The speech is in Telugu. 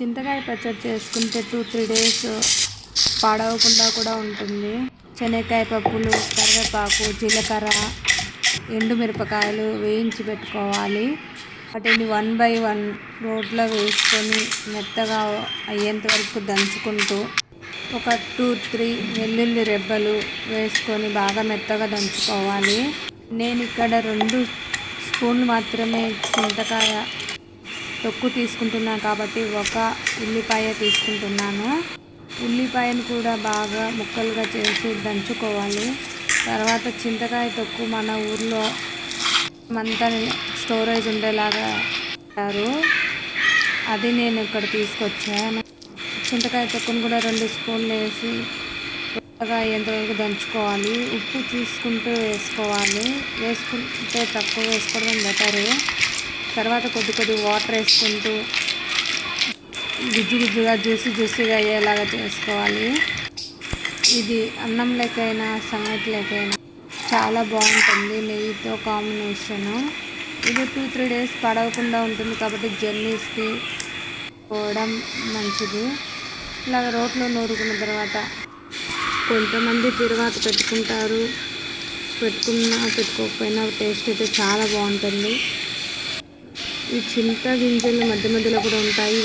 చింతకాయ పచ్చడి చేసుకుంటే 2-3 డేస్ పాడవకుండా కూడా ఉంటుంది. శనగకాయ పప్పులు, కరివేపాకు, జీలకర్ర, ఎండుమిరపకాయలు వేయించి పెట్టుకోవాలి. వాటిని 1 by 1 రోట్లో వేసుకొని మెత్తగా అయ్యేంత వరకు దంచుకుంటూ ఒక 2-3 వెల్లుల్లి రెబ్బలు వేసుకొని బాగా మెత్తగా దంచుకోవాలి. నేను ఇక్కడ 2 స్పూన్లు మాత్రమే చింతకాయ తొక్కు తీసుకుంటున్నాను కాబట్టి 1 ఉల్లిపాయ తీసుకుంటున్నాను. ఉల్లిపాయను కూడా బాగా ముక్కలుగా చేసి దంచుకోవాలి. తర్వాత చింతకాయ తొక్కు మన ఊర్లో అంతా స్టోరేజ్ ఉండేలాగా పెట్టారు, అది నేను ఇక్కడ తీసుకొచ్చాను. చింతకాయ తొక్కును కూడా 2 స్పూన్లు వేసి మెత్తగా అయ్యేంతవరకు దంచుకోవాలి. ఉప్పు చూసుకుంటూ వేసుకోవాలి, వేసుకుంటే తక్కువ వేసుకోవడం బెటరు. తర్వాత కొద్ది వాటర్ వేసుకుంటూ గుజ్జుగా జ్యూసీగా అయ్యేలాగా చేసుకోవాలి. ఇది అన్నంలోకైనా సంగటిలోకైనా చాలా బాగుంటుంది, నెయ్యితో కాంబినేషను. ఇది 2-3 డేస్ పడవకుండా ఉంటుంది కాబట్టి జర్నీస్కి పోవడం మంచిది. ఇలాగ రోట్లో నూరుకున్న తర్వాత కొంతమంది తిరువాత పెట్టుకుంటారు, పెట్టుకోకపోయినా టేస్ట్ అయితే చాలా బాగుంటుంది. ఈ చింత గింజలు మధ్య మధ్యలో కూడా ఉంటాయి.